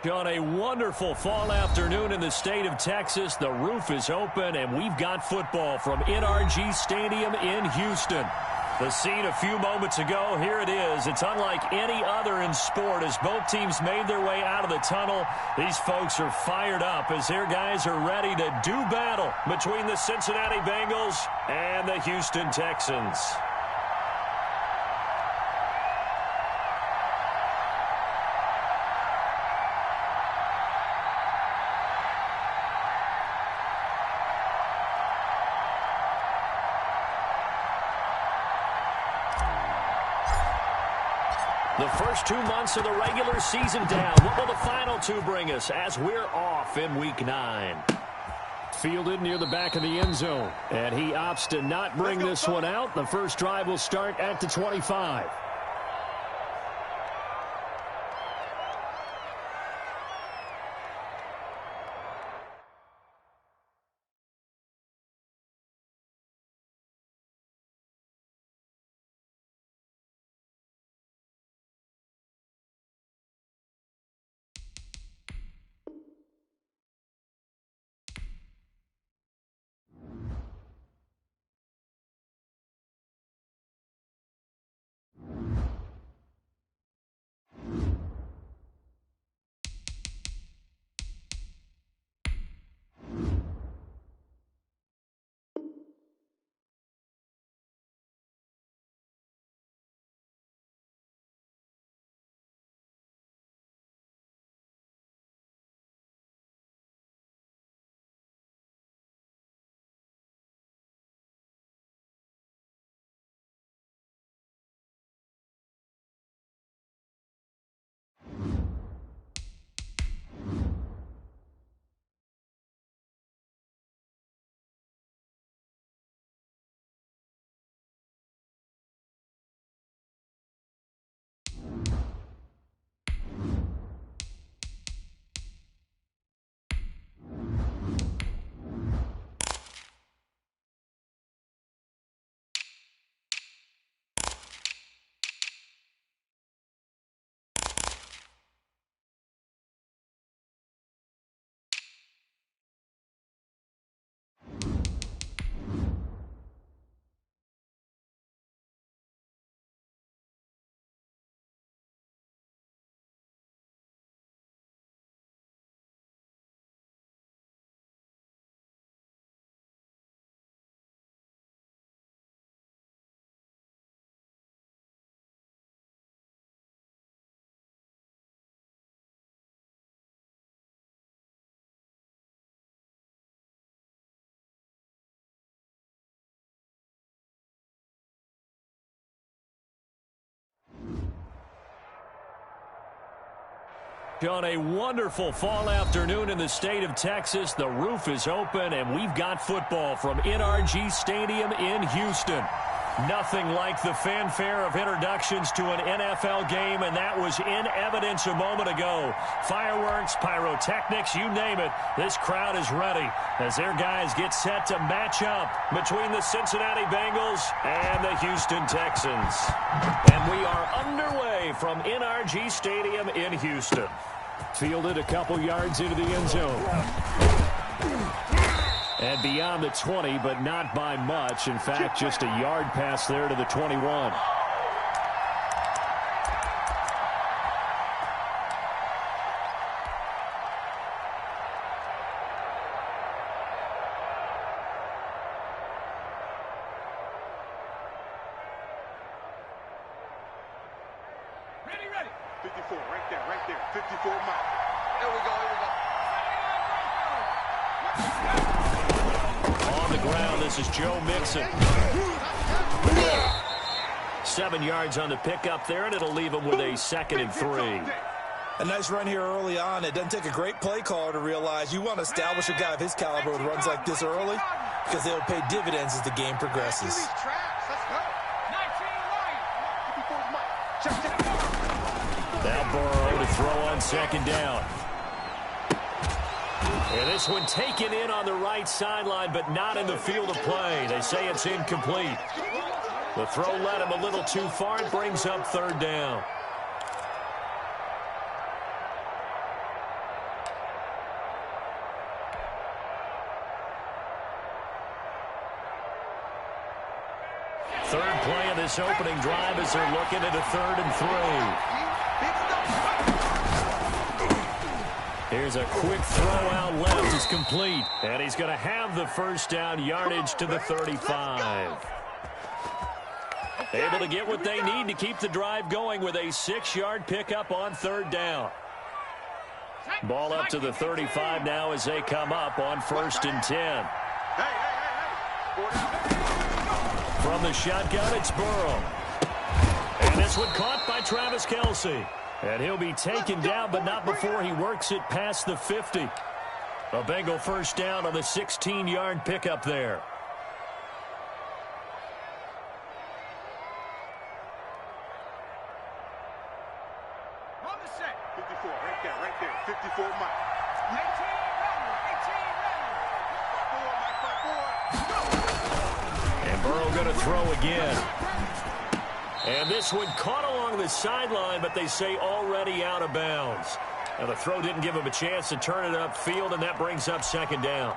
On a wonderful fall afternoon in the state of Texas, the roof is open, and we've got football from NRG Stadium in Houston. The scene a few moments ago, here it is. It's unlike any other in sport as both teams made their way out of the tunnel. These folks are fired up as their guys are ready to do battle between the Cincinnati Bengals and the Houston Texans. The first 2 months of the regular season down. What will the final two bring us as we're off in Week 9? Fielded near the back of the end zone. And he opts to not bring this one out. The first drive will start at the 25. On a wonderful fall afternoon in the state of Texas, the roof is open, and we've got football from NRG Stadium in Houston. Nothing like the fanfare of introductions to an NFL game, and that was in evidence a moment ago. Fireworks, pyrotechnics, you name it. This crowd is ready as their guys get set to match up between the Cincinnati Bengals and the Houston Texans. And we are underway from NRG Stadium in Houston. Fielded a couple yards into the end zone. And beyond the 20, but not by much. In fact, just a yard pass there to the 21. Ready. 54, right there. 54 miles. There we go. On the ground, this is Joe Mixon. 7 yards on the pickup there, and it'll leave him with a 2nd and 3. A nice run here early on. It doesn't take a great play caller to realize you want to establish a guy of his caliber with runs like this early because they'll pay dividends as the game progresses. Now Burrow to throw on 2nd down. And this one taken in on the right sideline, but not in the field of play. They say it's incomplete. The throw led him a little too far. It brings up 3rd down. Third play of this opening drive as they're looking at a 3rd and 3. Here's a quick throw out left. It's complete. And he's going to have the first down yardage to the 35. Able to get what they need to keep the drive going with a 6-yard pickup on 3rd down. Ball up to the 35 now as they come up on 1st and 10. From the shotgun, it's Burrow. And this one caught by Travis Kelce. And he'll be taken down, but not before he works it past the 50. A Bengal first down on the 16-yard pickup there. On the set. 54, right there. 54 Mike. 18 ready. And Burrow going to throw again. And this one caught along the sideline, but they say already out of bounds. Now the throw didn't give him a chance to turn it upfield, and that brings up 2nd down.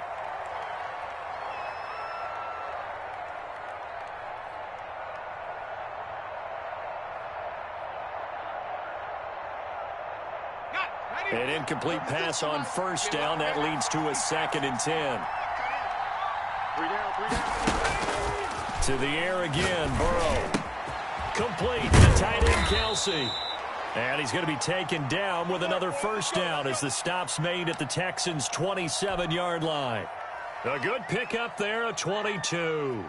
An incomplete pass on 1st down. That leads to a 2nd and 10. 3 down. To the air again, Burrow. Complete to tight end Kelce. And he's going to be taken down with another first down as the stop's made at the Texans' 27-yard line. A good pickup there, a 22.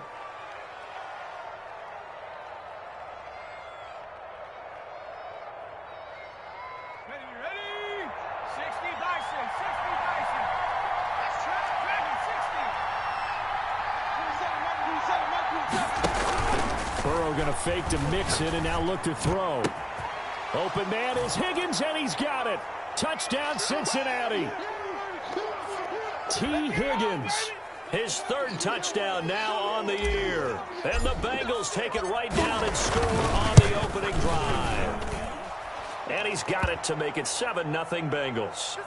Ready. 60 Dyson. That's Travis Dragon, 60. Burrow going to fake to mix it and now look to throw. Open man is Higgins, and he's got it. Touchdown, Cincinnati. T. Higgins, his 3rd touchdown now on the year. And the Bengals take it right down and score on the opening drive. And he's got it to make it 7-0 Bengals.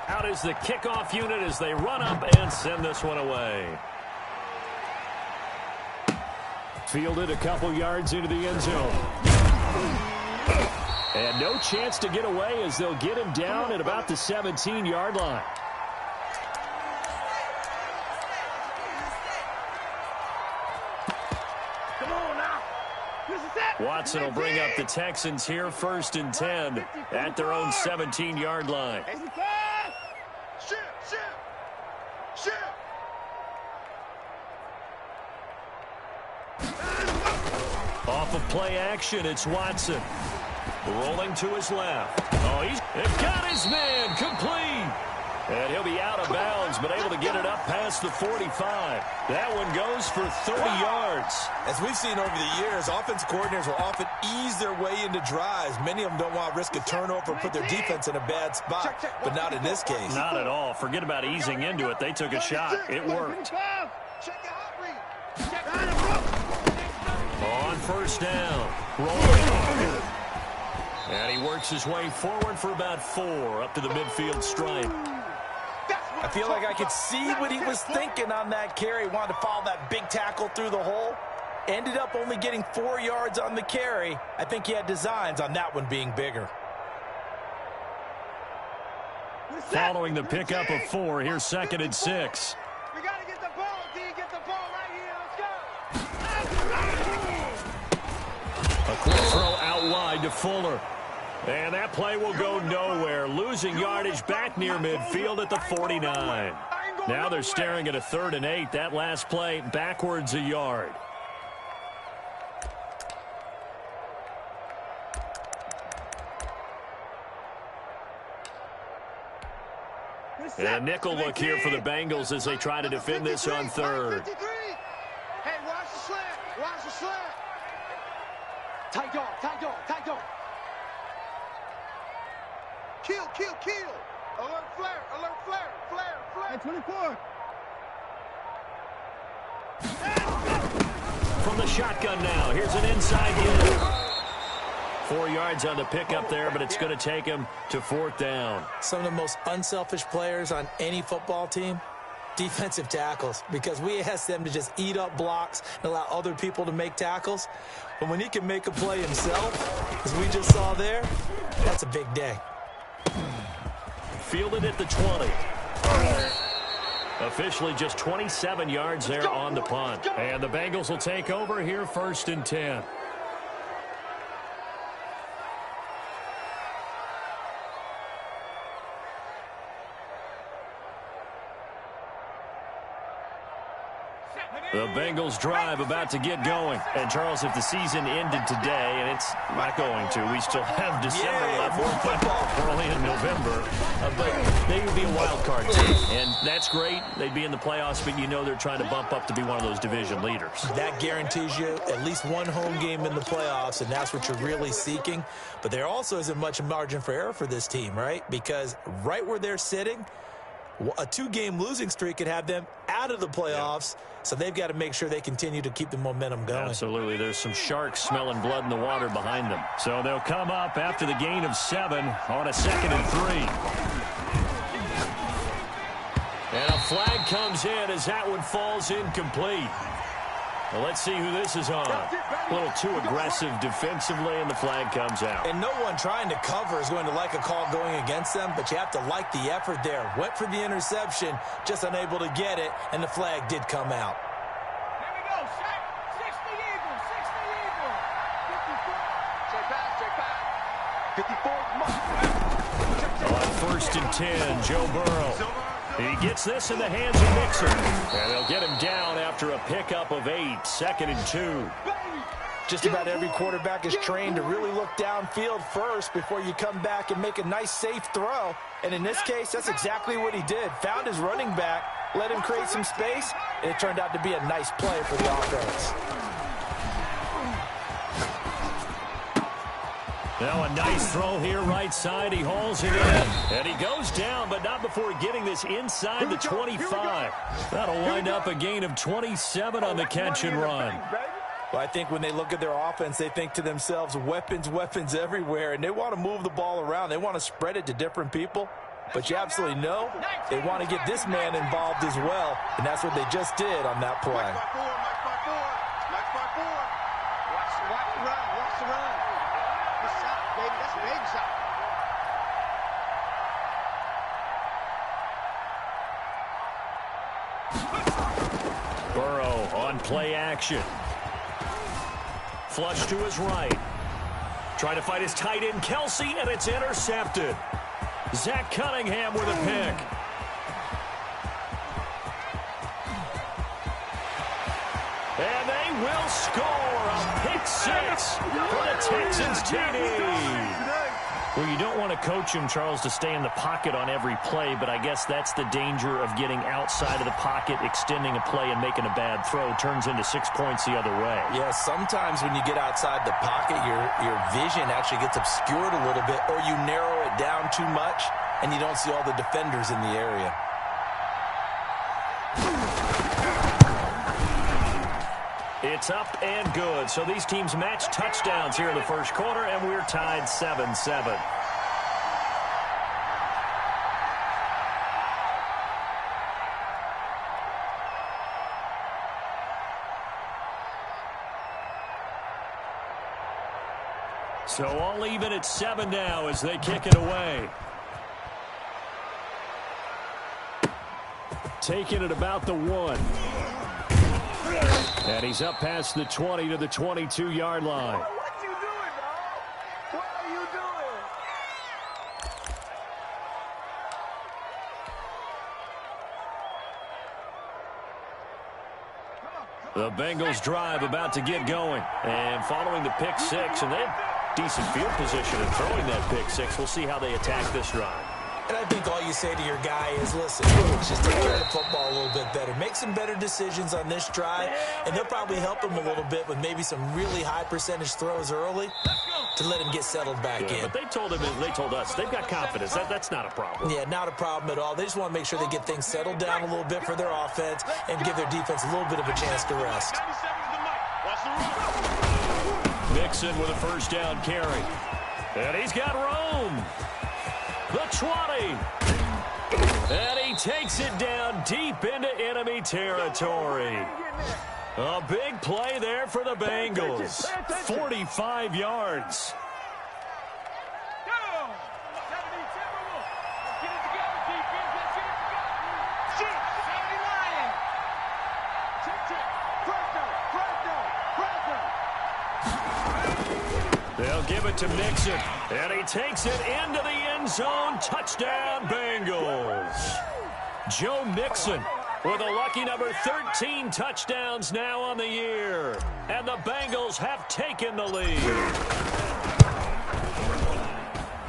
Out is the kickoff unit as they run up and send this one away. Fielded a couple yards into the end zone. And no chance to get away as they'll get him down at about the 17-yard line. Come on now. Watson will bring up the Texans here, 1st and 10 at their own 17-yard line. Ship. Off of play action, it's Watson. Rolling to his left. Oh, he's got his man complete. And he'll be out of bounds, but able to get it up past the 45. That one goes for 30 yards. As we've seen over the years, offensive coordinators will often ease their way into drives. Many of them don't want to risk a turnover or put their defense in a bad spot, but not in this case. Not at all. Forget about easing into it. They took a shot. It worked. On 1st down. Rolling. And he works his way forward for about 4 up to the midfield stripe. I feel like I could see what he was thinking on that carry. Wanted to follow that big tackle through the hole. Ended up only getting 4 yards on the carry. I think he had designs on that one being bigger. Following the pickup of 4, here's 2nd and 6. We got to get the ball, D. Get the ball right here. Let's go. A quick throw out wide to Fuller. And that play will go nowhere. Losing yardage back near midfield at the 49. Now they're staring at a 3rd and 8. That last play backwards a yard. And a nickel look here for the Bengals as they try to defend this on 3rd. Hey, watch the slant. Watch the slant. Tight dog. Kill. Alert flare. Hey, 24. From the shotgun now, here's an inside hit. 4 yards on the pickup there, but it's going to take him to 4th down. Some of the most unselfish players on any football team, defensive tackles, because we ask them to just eat up blocks and allow other people to make tackles. But when he can make a play himself, as we just saw there, that's a big day. Fielded at the 20. Officially just 27 yards there on the punt. And the Bengals will take over here 1st and 10. The Bengals drive about to get going. And, Charles, if the season ended today, and it's not going to, we still have December left. We're only in November. But they would be a wild card team. And that's great. They'd be in the playoffs, but you know they're trying to bump up to be one of those division leaders. That guarantees you at least one home game in the playoffs, and that's what you're really seeking. But there also isn't much margin for error for this team, right? Because right where they're sitting, a 2-game losing streak could have them out of the playoffs, so they've got to make sure they continue to keep the momentum going. Absolutely. There's some sharks smelling blood in the water behind them. So they'll come up after the gain of 7 on a 2nd and 3. And a flag comes in as that one falls incomplete. Well, let's see who this is on. A little too aggressive defensively, and the flag comes out. And no one trying to cover is going to like a call going against them, but you have to like the effort there. Went for the interception, just unable to get it, and the flag did come out. Here we go, set. 60 Eagles, 60 Eagles. 54, come on. On 1st and 10, Joe Burrow. He gets this in the hands of Mixon. And they'll get him down after a pickup of 8, 2nd and 2. Just about every quarterback is trained to really look downfield first before you come back and make a nice, safe throw. And in this case, that's exactly what he did. Found his running back, let him create some space, and it turned out to be a nice play for the offense. Now a nice throw here, right side. He hauls it in. And he goes down, but not before getting this inside the 25. That'll wind up a gain of 27 on the catch and run. Well, I think when they look at their offense, they think to themselves, weapons, weapons everywhere, and they want to move the ball around. They want to spread it to different people. But you absolutely know they want to get this man involved as well, and that's what they just did on that play. Watch the run. Watch the run. Good shot, baby. That's a baby shot. Burrow on play action. Flush to his right. Trying to fight his tight end, Kelsey, and it's intercepted. Zach Cunningham with a pick. And they will score a pick 6 for the Texans TD. Well, you don't want to coach him, Charles, to stay in the pocket on every play, but I guess that's the danger of getting outside of the pocket, extending a play, and making a bad throw. Turns into 6 points the other way. Yeah, sometimes when you get outside the pocket, your vision actually gets obscured a little bit, or you narrow it down too much, and you don't see all the defenders in the area. It's up and good. So these teams match touchdowns here in the first quarter, and we're tied 7-7. So all even at 7 now as they kick it away. Taking it about the 1. And he's up past the 20 to the 22-yard line. What you doing, dog? What are you doing? The Bengals drive about to get going. And following the pick 6, and they have decent field position in throwing that pick 6. We'll see how they attack this drive. And I think all you say to your guy is, listen, just take care of the football a little bit better. Make some better decisions on this drive, and they'll probably help him a little bit with maybe some really high percentage throws early to let him get settled back in. But they told us, they've got confidence. That's not a problem. Yeah, not a problem at all. They just want to make sure they get things settled down a little bit for their offense and give their defense a little bit of a chance to rest. 97's the mic. Watch the run. Mixon with a first down carry. And he's got room. The 20. And he takes it down deep into enemy territory. A big play there for the Bengals. 45 yards. They'll give it to Mixon, and he takes it into the end zone. Touchdown, Bengals. Joe Mixon with a lucky number 13 touchdowns now on the year. And the Bengals have taken the lead.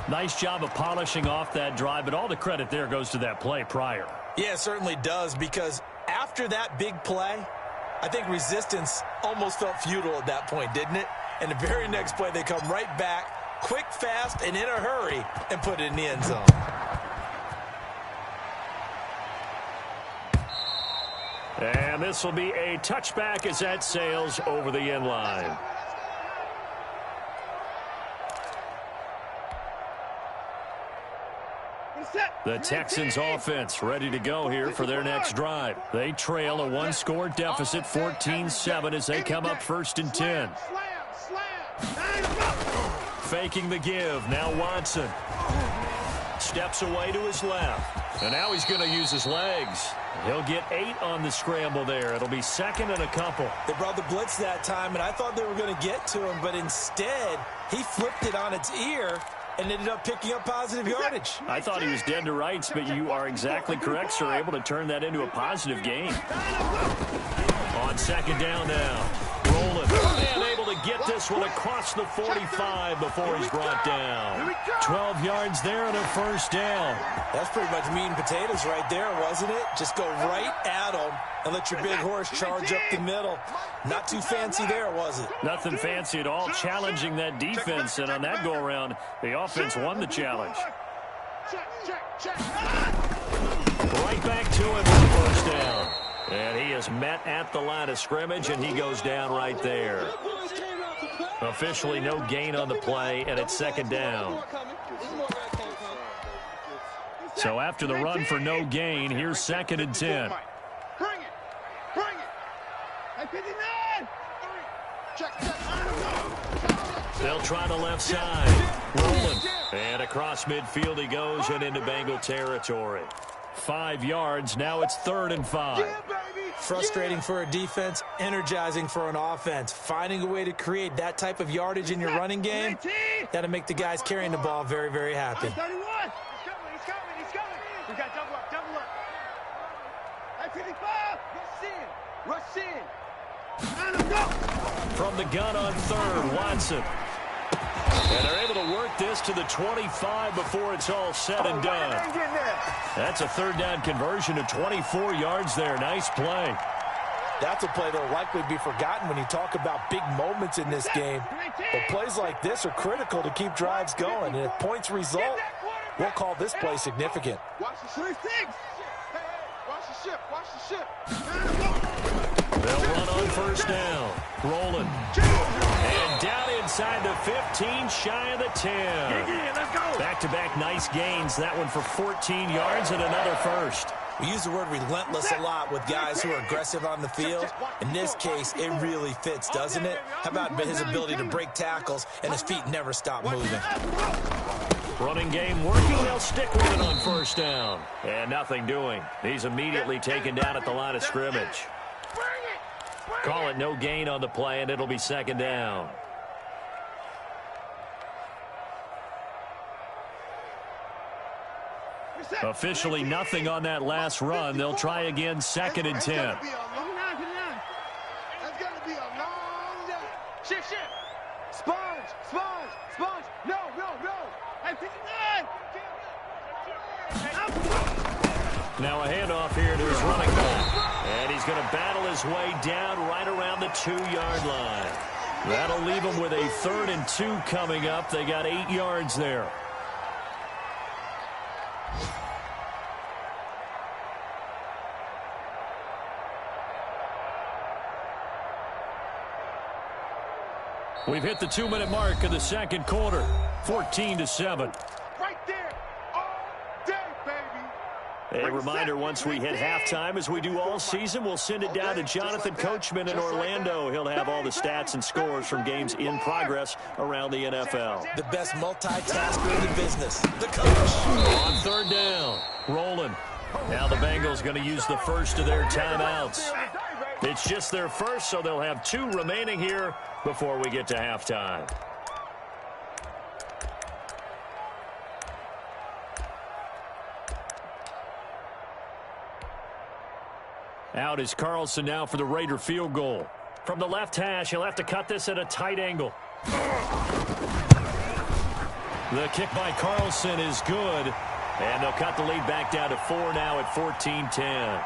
Nice job of polishing off that drive, but all the credit there goes to that play prior. Yeah, it certainly does, because after that big play, I think resistance almost felt futile at that point, didn't it? And the very next play, they come right back, quick, fast, and in a hurry, and put it in the end zone. And this will be a touchback as that sails over the end line. The Texans offense ready to go here for their next drive. They trail a one-score deficit, 14-7, as they come up 1st and 10. Faking the give. Now Watson steps away to his left. And now he's going to use his legs. He'll get 8 on the scramble there. It'll be 2nd and a couple. They brought the blitz that time, and I thought they were going to get to him, but instead he flipped it on its ear and ended up picking up positive yardage. I thought he was dead to rights, but you are exactly correct, sir. Able to turn that into a positive gain. On 2nd down now. Rolling. And able to get this one across the 45 before he's brought down. 12 yards there and a 1st down. That's pretty much meat and potatoes right there, wasn't it? Just go right at him and let your big horse charge up the middle. Not too fancy there, was it? Nothing fancy at all. Challenging that defense, and on that go-around, the offense won the challenge. Right back to him for the 1st down. And he is met at the line of scrimmage, and he goes down right there. Officially no gain on the play, and it's 2nd down. So after the run for no gain, here's 2nd and 10. They'll try the left side. Rolling. And across midfield he goes and into Bengal territory. 5 yards. Now it's 3rd and 5. Frustrating for a defense, energizing for an offense. Finding a way to create that type of yardage in your running game, that'll make the guys carrying the ball very, very happy. He's coming. We got double up. At 55, rush in. From the gun on 3rd, Watson. And they're able to work this to the 25 before it's all said and done. That's a 3rd down conversion of 24 yards there. Nice play. That's a play that will likely be forgotten when you talk about big moments in this game. But plays like this are critical to keep drives going. And if points result, we'll call this play significant. Watch the 3-6. Watch the ship. They'll run on 1st down. Rolling. And down inside the 15, shy of the 10. Let's go. Back-to-back nice gains. That one for 14 yards and another 1st. We use the word relentless a lot with guys who are aggressive on the field. In this case, it really fits, doesn't it? How about his ability to break tackles and his feet never stop moving? Running game working. They'll stick with it on 1st down. And nothing doing. He's immediately taken down at the line of scrimmage. Call it no gain on the play, and it'll be 2nd down. Officially nothing on that last run. They'll try again, 2nd and 10. That's going to be a long day. Shift. Sponge. No. At 59. Now a handoff here to his running back. And he's going to battle his way down right around the 2-yard line. That'll leave him with a 3rd and 2 coming up. They got 8 yards there. We've hit the 2-minute mark of the second quarter, 14-7. Right there, all day, baby. A reminder, once we hit halftime, as we do all season, we'll send it down to Jonathan Coachman in Orlando. He'll have all the stats and scores from games in progress around the NFL. The best multitasker in the business, the coach. On third down, rolling. Now the Bengals going to use the first of their timeouts. It's just their first, so they'll have 2 remaining here before we get to halftime. Out is Carlson now for the Raider field goal. From the left hash, he'll have to cut this at a tight angle. The kick by Carlson is good, and they'll cut the lead back down to 4 now at 14-10.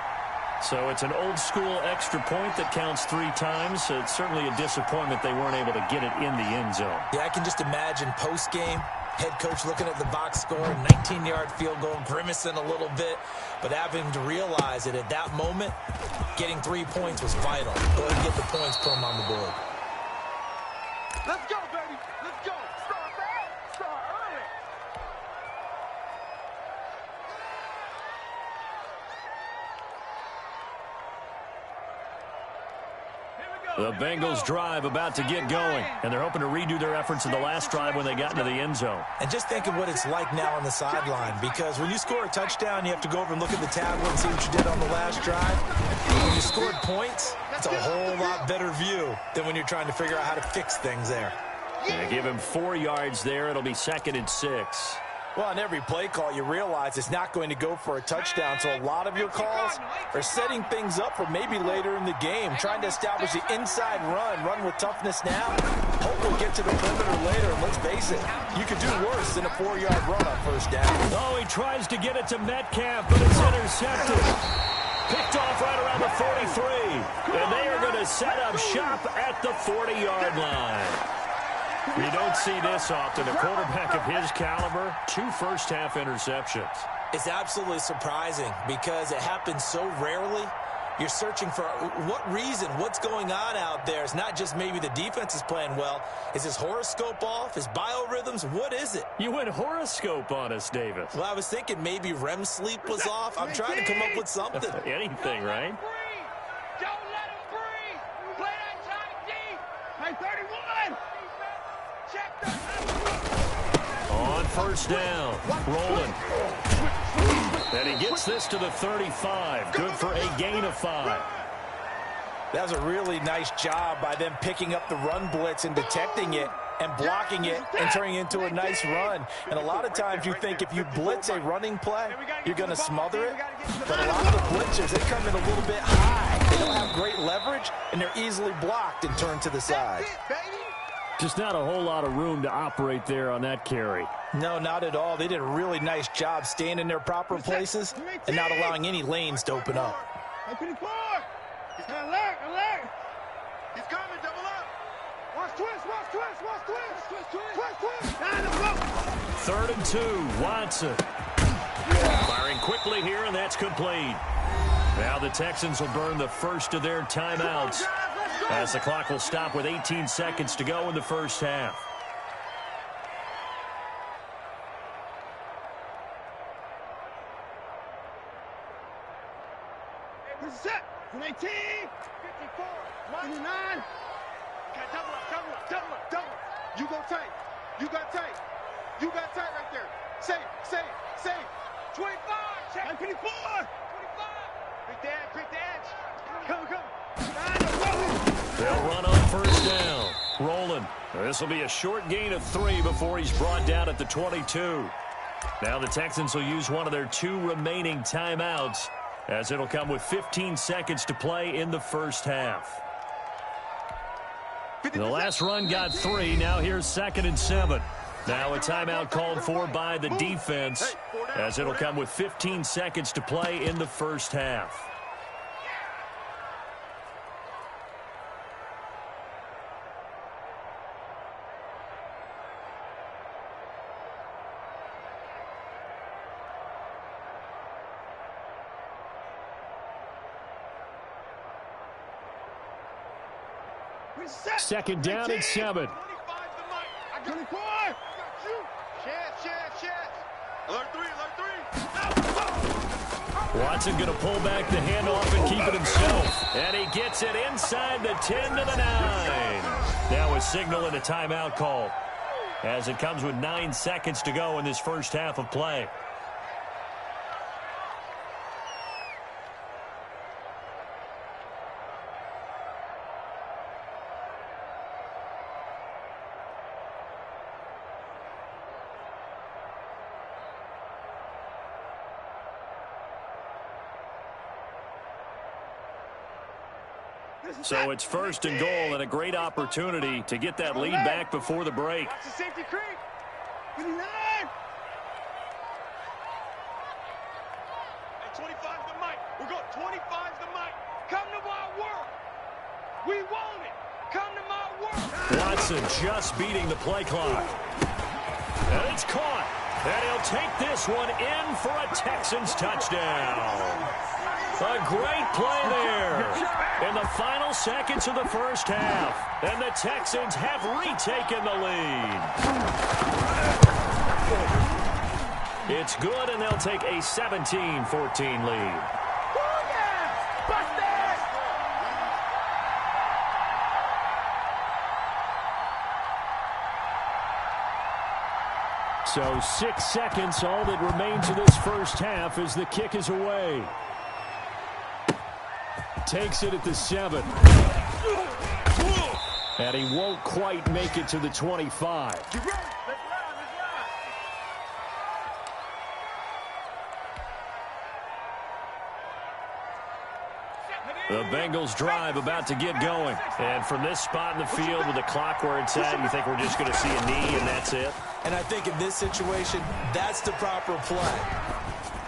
So it's an old-school extra point that counts 3 times. So it's certainly a disappointment they weren't able to get it in the end zone. Yeah, I can just imagine post-game, head coach looking at the box score, 19-yard field goal, grimacing a little bit, but having to realize that at that moment, getting 3 points was vital. Go ahead and get the points, put them on the board. Let's go, baby. Let's go. Start bad. Start early. The Bengals drive about to get going, and they're hoping to redo their efforts in the last drive when they got into the end zone. And just think of what it's like now on the sideline, because when you score a touchdown, you have to go over and look at the tablet and see what you did on the last drive. When you scored points, it's a whole lot better view than when you're trying to figure out how to fix things there. They give him 4 yards there. It'll be 2nd and 6. Well, on every play call, you realize it's not going to go for a touchdown, so a lot of your calls are setting things up for maybe later in the game, trying to establish the inside run with toughness now. Hope we'll get to the perimeter later, and let's face it, you could do worse than a 4-yard run on first down. Oh, he tries to get it to Metcalf, but it's intercepted. Picked off right around the 43, and they are going to set up shop at the 40-yard line. You don't see this often. A quarterback of his caliber, 2 first-half interceptions. It's absolutely surprising because it happens so rarely. You're searching for what reason, what's going on out there. It's not just maybe the defense is playing well. Is his horoscope off? His biorhythms? What is it? You went horoscope on us, Davis. Well, I was thinking maybe REM sleep was off. I'm trying to come up with something. Anything, right? Don't let him breathe. Play that tight D. Hey, 31. Check the On first down, rolling. And he gets this to the 35. Good for a gain of 5. That was a really nice job by them picking up the run blitz and detecting it and blocking it and turning it into a nice run. And a lot of times you think if you blitz a running play, you're going to smother it. But a lot of the blitzers, they come in a little bit high. They don't have great leverage, and they're easily blocked and turned to the side. Just not a whole lot of room to operate there on that carry. No, not at all. They did a really nice job staying in their proper places and not allowing any lanes to open up. 54. He's alert, alert. He's coming, double up. Watch twist, watch twist, watch twist. Twist. Now, let's go. 3rd and 2, Watson. Firing quickly here, and that's complete. Now the Texans will burn the first of their timeouts as the clock will stop with 18 seconds to go in the first half. Set. 18. 54. 99. Okay, double up. You go tight. You got tight. You got tight right there. Safe. 25. Check. 24. 25. Quick the edge. Come. They'll run on first down. Rolling. This will be a short gain of 3 before he's brought down at the 22. Now the Texans will use one of their 2 remaining timeouts, as it'll come with 15 seconds to play in the first half. The last run got 3. Now here's 2nd and 7. Now a timeout called for by the defense, as it'll come with 15 seconds to play in the first half. Second down and 7. 24. Chance. Alert three. Watson going to pull back the handoff and keep it himself. And he gets it inside the 10 to the 9. Now a signal and a timeout call, as it comes with 9 seconds to go in this first half of play. So it's first and goal, and a great opportunity to get that lead back before the break. Watch the safety creep. 29. Hey, 25's the mic. We're going 25's the mic. Come to my work. We want it. Come to my work. Watson just beating the play clock. And it's caught. And he'll take this one in for a Texans touchdown. A great play there in the final seconds of the first half. And the Texans have retaken the lead. It's good, and they'll take a 17-14 lead. So 6 seconds, all that remains of this first half as the kick is away. Takes it at the 7. And he won't quite make it to the 25. The Bengals drive about to get going. And from this spot in the field with the clock where it's at, you think we're just going to see a knee and that's it? And I think in this situation, that's the proper play.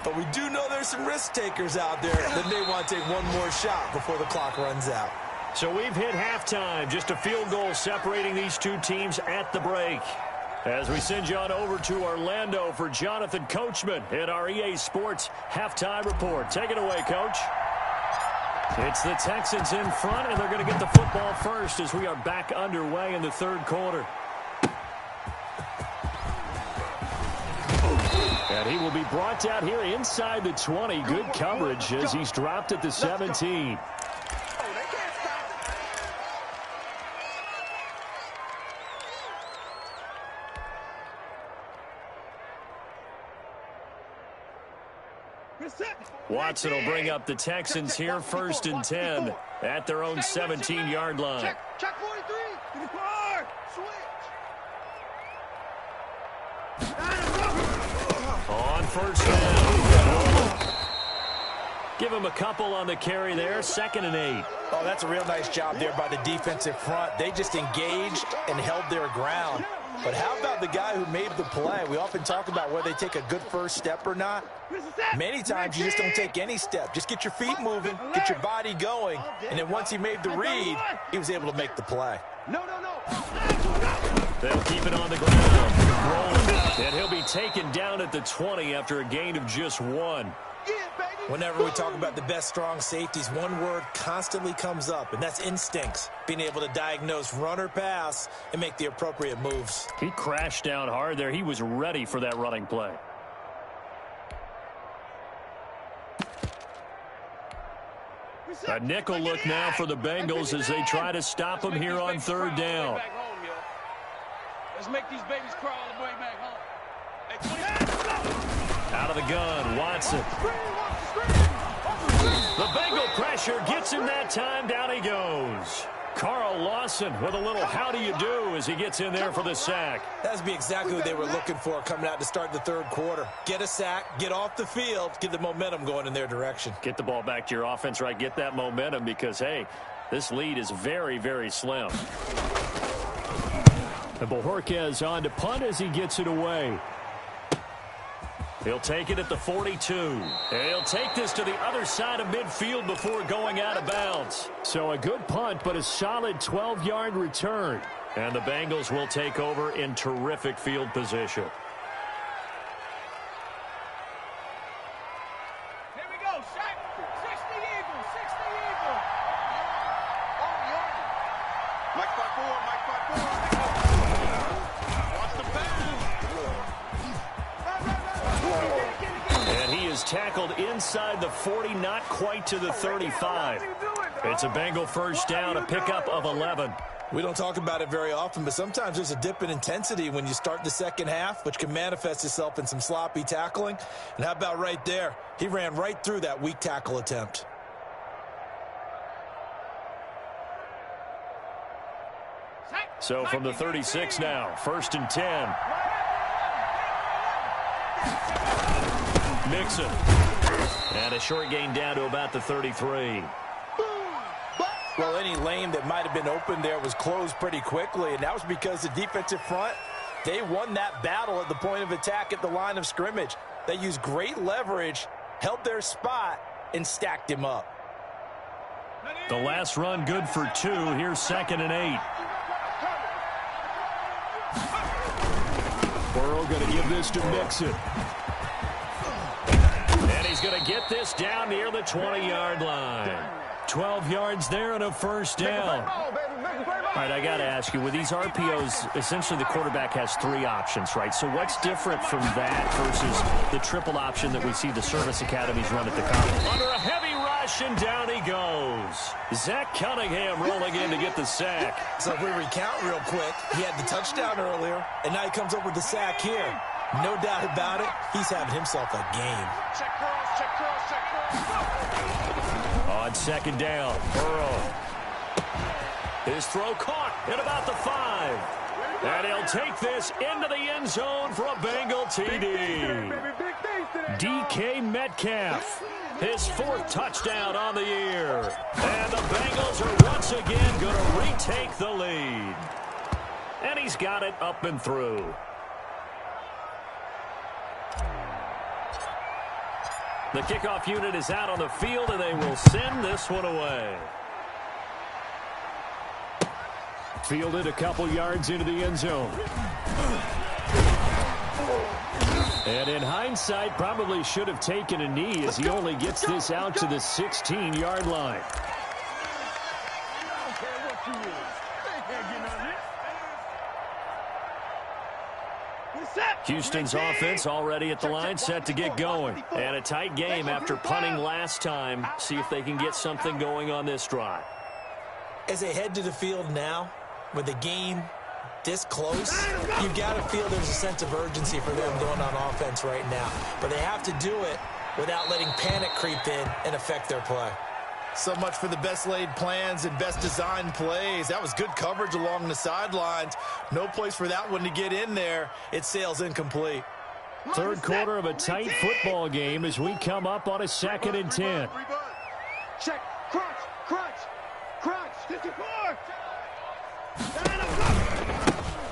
But we do know there's some risk takers out there that may want to take one more shot before the clock runs out. So we've hit halftime. Just a field goal separating these two teams at the break. As we send you on over to Orlando for Jonathan Coachman in our EA Sports halftime report. Take it away, Coach. It's the Texans in front, and they're going to get the football first as we are back underway in the third quarter. And he will be brought down here inside the 20. Good coverage as he's dropped at the 17. Watson will bring up the Texans here first and 10 at their own 17-yard line. Check 43. 24. Switch. On first down. Give him a couple on the carry there. 2nd and 8. Oh, that's a real nice job there by the defensive front. They just engaged and held their ground. But how about the guy who made the play? We often talk about whether they take a good first step or not. Many times you just don't take any step. Just get your feet moving, get your body going, and then once he made the read, he was able to make the play. No. They'll keep it on the ground. Rolling. And he'll be taken down at the 20 after a gain of just 1. Whenever we talk about the best strong safeties, one word constantly comes up, and that's instincts. Being able to diagnose run or pass and make the appropriate moves. He crashed down hard there. He was ready for that running play. A nickel look now for the Bengals as they try to stop him here on 3rd down. Let's make these babies crawl all the way back home. Out of the gun, Watson. The Bengal pressure gets him that time. Down he goes. Carl Lawson with a little how do you do as he gets in there for the sack. That's be exactly what they were looking for coming out to start the 3rd quarter. Get a sack, get off the field, get the momentum going in their direction. Get the ball back to your offense, right? Get that momentum because, hey, this lead is very, very slim. And Bojorquez on to punt as he gets it away. He'll take it at the 42. And he'll take this to the other side of midfield before going out of bounds. So a good punt, but a solid 12-yard return. And the Bengals will take over in terrific field position. Here we go, Shaq. 60 Eagles, 60 Eagles. Mike 5-4, Mike 5-4. tackled inside the 40, not quite to the 35. It's a Bengal first down, a pickup of 11. We don't talk about it very often, but sometimes there's a dip in intensity when you start the second half, which can manifest itself in some sloppy tackling. And how about right there? He ran right through that weak tackle attempt. So from the 36 now, 1st and 10. Mixon. And a short gain down to about the 33. Well, any lane that might have been open there was closed pretty quickly, and that was because the defensive front, they won that battle at the point of attack at the line of scrimmage. They used great leverage, held their spot, and stacked him up. The last run good for 2. Here's 2nd and 8. Burrow going to give this to Mixon. And he's going to get this down near the 20-yard line. 12 yards there and a first down. All right, I got to ask you, with these RPOs, essentially the quarterback has 3 options, right? So what's different from that versus the triple option that we see the service academies run at the college? Under a heavy rush, and down he goes. Zach Cunningham rolling in to get the sack. So if we recount real quick, he had the touchdown earlier, and now he comes up with the sack here. No doubt about it, he's having himself a game. Check cross, check cross, check cross. On 2nd down, Burrow. His throw caught at about the 5. And he'll take this into the end zone for a Bengal TD. DK Metcalf, his 4th touchdown on the year. And the Bengals are once again going to retake the lead. And he's got it up and through. The kickoff unit is out on the field, and they will send this one away. Fielded a couple yards into the end zone. And in hindsight, probably should have taken a knee as he only gets this out to the 16-yard line. Houston's offense already at the line, set to get going. And a tight game after punting last time. See if they can get something going on this drive. As they head to the field now, with the game this close, you've got to feel there's a sense of urgency for them going on offense right now. But they have to do it without letting panic creep in and affect their play. So much for the best laid plans and best designed plays. That was good coverage along the sidelines. No place for that one to get in there. It sails incomplete. 3rd quarter of a tight football game as we come up on a 2nd and 10. Check, crunch, crunch, crunch, 54.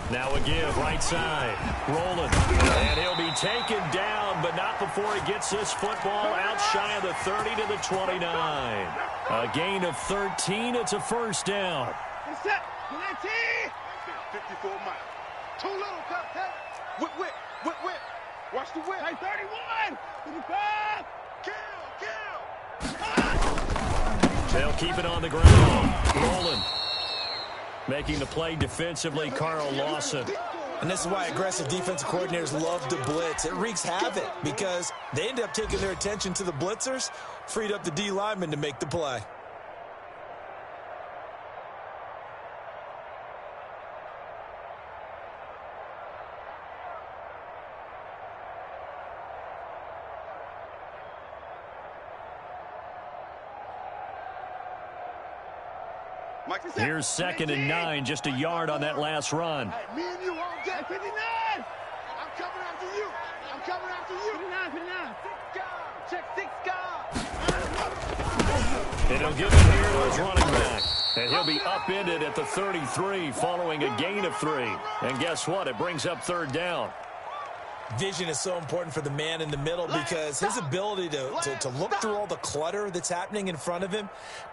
Now a give, right side, rolling. And he'll be taken down, but not before he gets this football out shy of the 30 to the 29. A gain of 13, it's a first down. 54 miles. Too little, cut. Whip, whip, whip, whip. Watch the whip. Hey, 31. 55. Kill. They'll keep it on the ground. Rolling. Making the play defensively, Carl Lawson. And this is why aggressive defensive coordinators love to blitz. It wreaks havoc because they end up taking their attention to the blitzers, freed up the D lineman to make the play. Here's 2nd and 9, just a yard on that last run. Hey, me and you all get 59. I'm coming after you. I'm coming after you. 59. 6 guard. Check 6 guard. And he'll give it here to his running back. And he'll be upended at the 33 following a gain of 3. And guess what? It brings up 3rd down. Vision is so important for the man in the middle because his ability to look through all the clutter that's happening in front of him,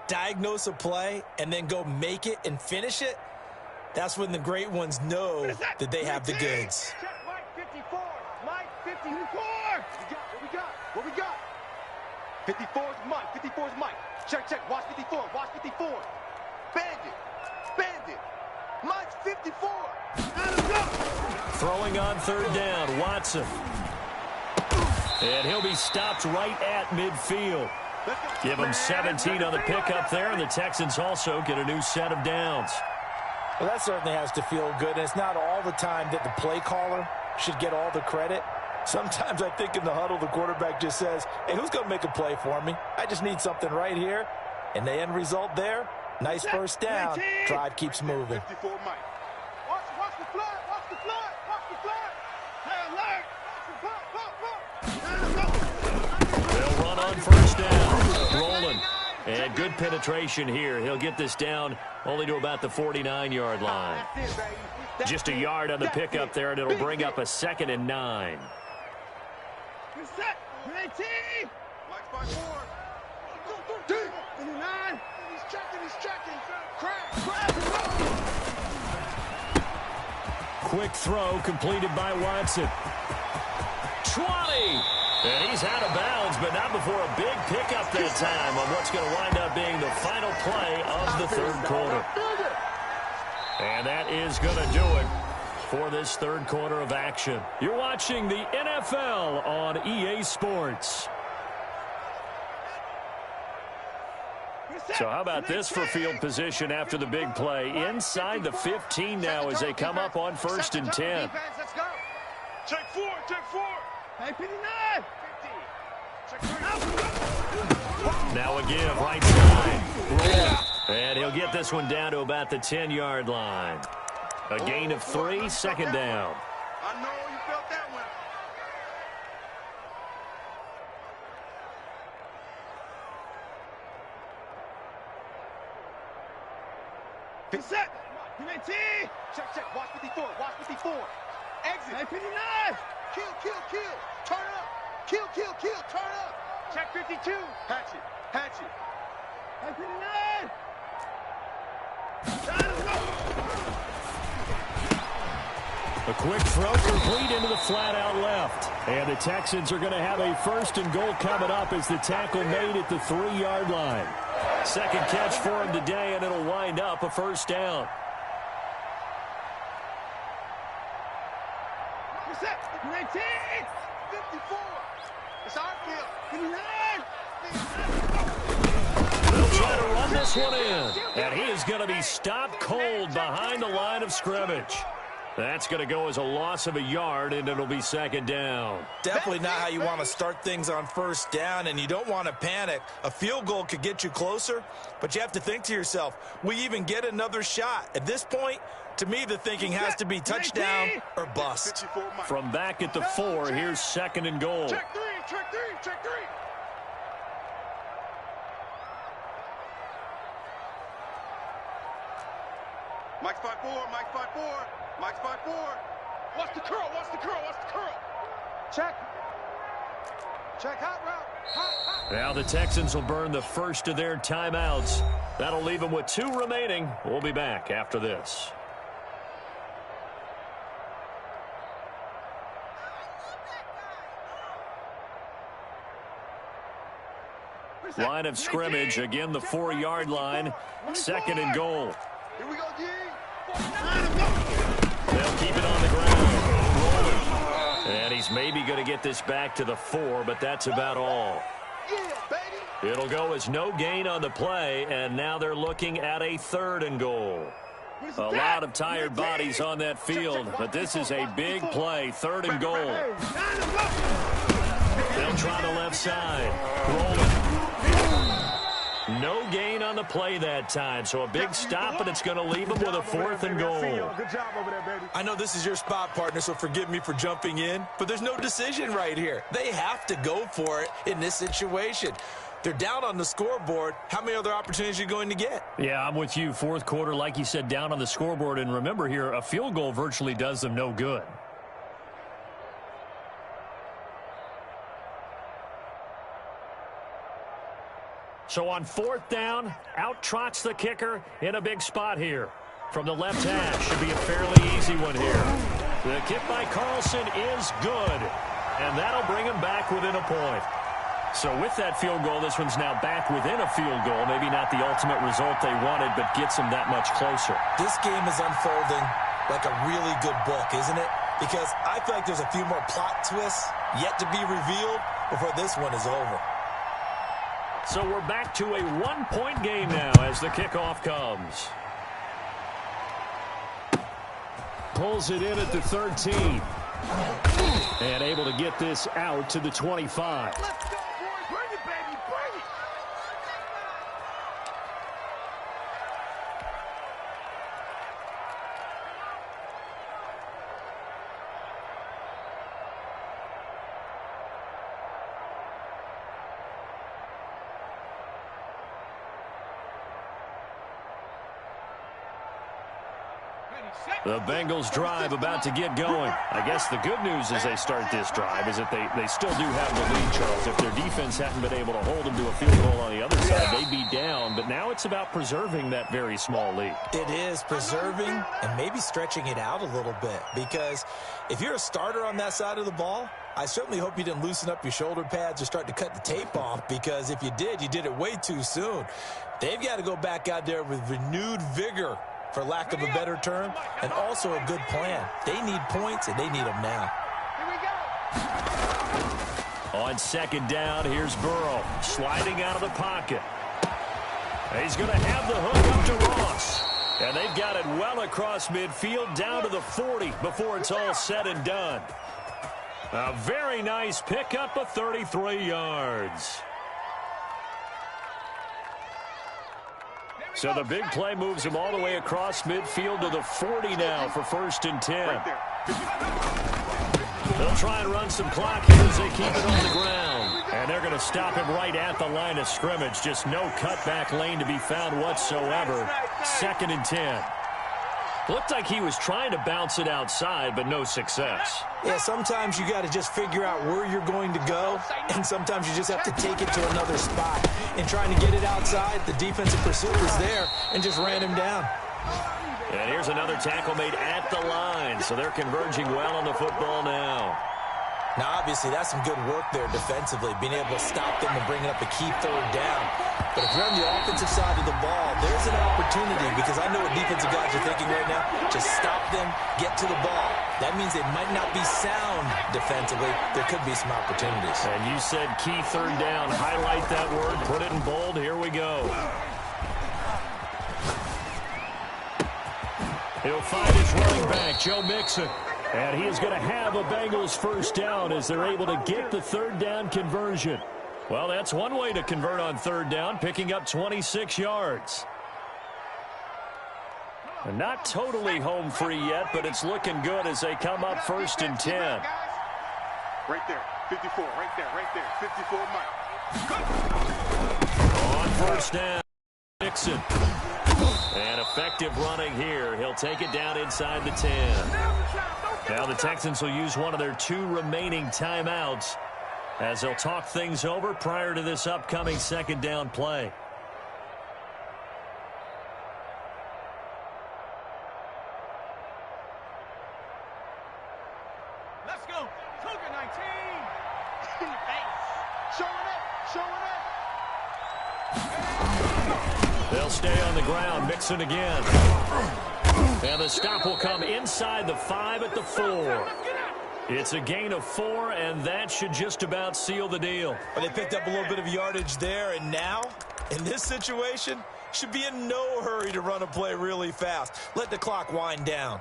diagnose a play, and then go make it and finish it, that's when the great ones know that they have the goods. Check Mike 54. Mike 54. What we got? 54 is Mike. 54 is Mike. Check. Watch 54. Watch 54. Bandit. Mike's 54. Throwing on 3rd down, Watson. And he'll be stopped right at midfield. Give him 17 on the pickup there, and the Texans also get a new set of downs. Well, that certainly has to feel good, and it's not all the time that the play caller should get all the credit. Sometimes I think in the huddle, the quarterback just says, hey, who's going to make a play for me? I just need something right here. And the end result there, nice first down. Drive keeps moving. Watch the flood, watch the flood, watch the flood. Hey, alert. They'll run on first down. Rolling. And good penetration here. He'll get this down only to about the 49-yard line. Just a yard on the pickup there, and it'll bring up a 2nd and 9. Set. 19. Mike 5-4. 59. He's checking. Crack. Quick throw completed by Watson. 20. And he's out of bounds, but not before a big pickup that time on what's going to wind up being the final play of the third quarter. And that is going to do it for this third quarter of action. You're watching the NFL on EA Sports. So how about this for field position after the big play? Inside the 15 now as they come up on 1st and 10. Check 4. Hey, 59. Now a give right side. And he'll get this one down to about the 10-yard line. A gain of 3, 2nd down. I know you felt that one. Set. 19. Check. Watch 54. Exit. Hey, 59. Kill. Turn up. Kill. Turn up. Check 52. Hatchet. Hey, 59. A quick throw complete into the flat out left. And the Texans are going to have a 1st and goal coming up as the tackle made at the 3-yard line. Second catch for him today, and it'll wind up a 1st down. Set. 19. 54. It's our kill. 59. They'll try to run this one in. And he is going to be stopped cold behind the line of scrimmage. That's going to go as a loss of a yard, and it'll be 2nd down. Definitely not how you want to start things on 1st down, and you don't want to panic. A field goal could get you closer, but you have to think to yourself, we even get another shot? At this point, to me, the thinking has to be touchdown or bust. From back at the 4, here's 2nd and goal. Check 3. Mike 5-4. Watch the curl. Check. Hot route. Now the Texans will burn the first of their timeouts. That'll leave them with 2 remaining. We'll be back after this. Line of scrimmage, again the 4-yard line. 2nd and goal. Here we go, G. They'll keep it on the ground. Rolling. And he's maybe going to get this back to the 4, but that's about all. Yeah, baby. It'll go as no gain on the play, and now they're looking at a 3rd and goal. A lot of tired bodies on that field, but this is a big play. 3rd and goal. They'll try the left side. Rolling. No gain on the play that time, so a big stop, but it's going to leave them with a 4th and goal. Good job over there, baby. I know this is your spot, partner, so forgive me for jumping in, but there's no decision right here. They have to go for it in this situation. They're down on the scoreboard. How many other opportunities are you going to get? Yeah, I'm with you. 4th quarter, like you said, down on the scoreboard. And remember here, a field goal virtually does them no good. So on 4th down, out trots the kicker in a big spot here. From the left hash, should be a fairly easy one here. The kick by Carlson is good, and that'll bring him back within a point. So with that field goal, this one's now back within a field goal. Maybe not the ultimate result they wanted, but gets them that much closer. This game is unfolding like a really good book, isn't it? Because I feel like there's a few more plot twists yet to be revealed before this one is over. So we're back to a one-point game now as the kickoff comes. Pulls it in at the 13. And able to get this out to the 25. Let's go, boys. Bring it, baby. Bring it. The Bengals drive about to get going. I guess the good news as they start this drive is that they still do have the lead, Charles. If their defense hadn't been able to hold them to a field goal on the other side, they'd be down. But now it's about preserving that very small lead. It is preserving and maybe stretching it out a little bit, because if you're a starter on that side of the ball, I certainly hope you didn't loosen up your shoulder pads or start to cut the tape off, because if you did it way too soon. They've got to go back out there with renewed vigor, for lack of a better term, and also a good plan. They need points, and they need them now. Here we go. On second down, here's Burrow sliding out of the pocket. He's going to have the hook up to Ross. And they've got it well across midfield down to the 40 before it's all said and done. A very nice pickup of 33 yards. So the big play moves him all the way across midfield to the 40 now for 1st and 10. They'll try and run some clock here as they keep it on the ground. And they're going to stop him right at the line of scrimmage. Just no cutback lane to be found whatsoever. 2nd and 10. Looked like he was trying to bounce it outside, but no success. Yeah, sometimes you got to just figure out where you're going to go, and sometimes you just have to take it to another spot. In trying to get it outside, the defensive pursuit was there and just ran him down. And here's another tackle made at the line, so they're converging well on the football now. Now, obviously, that's some good work there defensively, being able to stop them and bringing up a key 3rd down. But if you're on the offensive side of the ball, there's an opportunity, because I know what defensive guys are thinking right now. Just stop them, get to the ball. That means they might not be sound defensively. There could be some opportunities. And you said key 3rd down. Highlight that word. Put it in bold. Here we go. He'll find his running back, Joe Mixon. And he is going to have a Bengals 1st down as they're able to get the 3rd down conversion. Well, that's one way to convert on 3rd down, picking up 26 yards. And not totally home free yet, but it's looking good as they come up 1st and 10. Right there, 54, right there, 54, Mike. On 1st down, Nixon. And effective running here. He'll take it down inside the 10. Now the Texans will use one of their 2 remaining timeouts as they'll talk things over prior to this upcoming 2nd down play. Let's go. Cougar 19. Showing up. They'll stay on the ground. Mixon again. And the stop will come inside the 5 at the 4. It's a gain of 4, and that should just about seal the deal. Well, they picked up a little bit of yardage there, and now, in this situation, should be in no hurry to run a play really fast. Let the clock wind down.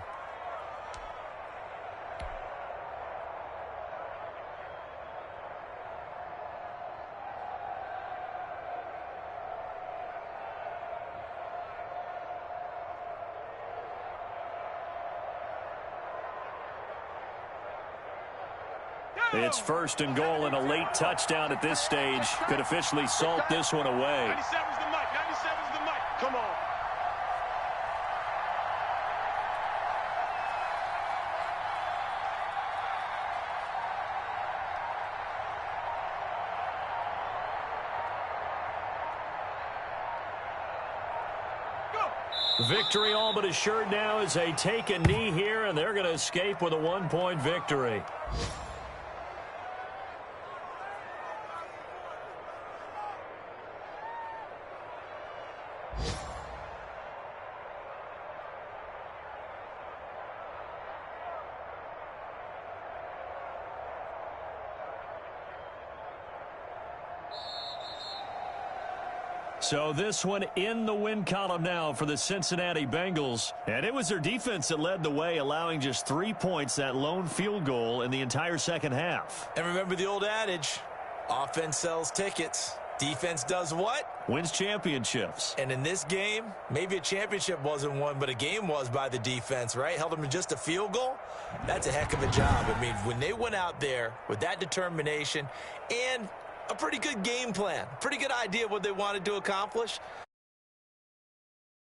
It's 1st and goal, and a late touchdown at this stage could officially salt this one away. 97's the mic. 97's the mic. Come on. Victory all but assured now as they take a knee here, and they're going to escape with a 1-point victory. So this one in the win column now for the Cincinnati Bengals. And it was their defense that led the way, allowing just 3 points, that lone field goal in the entire second half. And remember the old adage, offense sells tickets. Defense does what? Wins championships. And in this game, maybe a championship wasn't won, but a game was by the defense, right? Held them to just a field goal. That's a heck of a job. I mean, when they went out there with that determination and a pretty good game plan, pretty good idea of what they wanted to accomplish,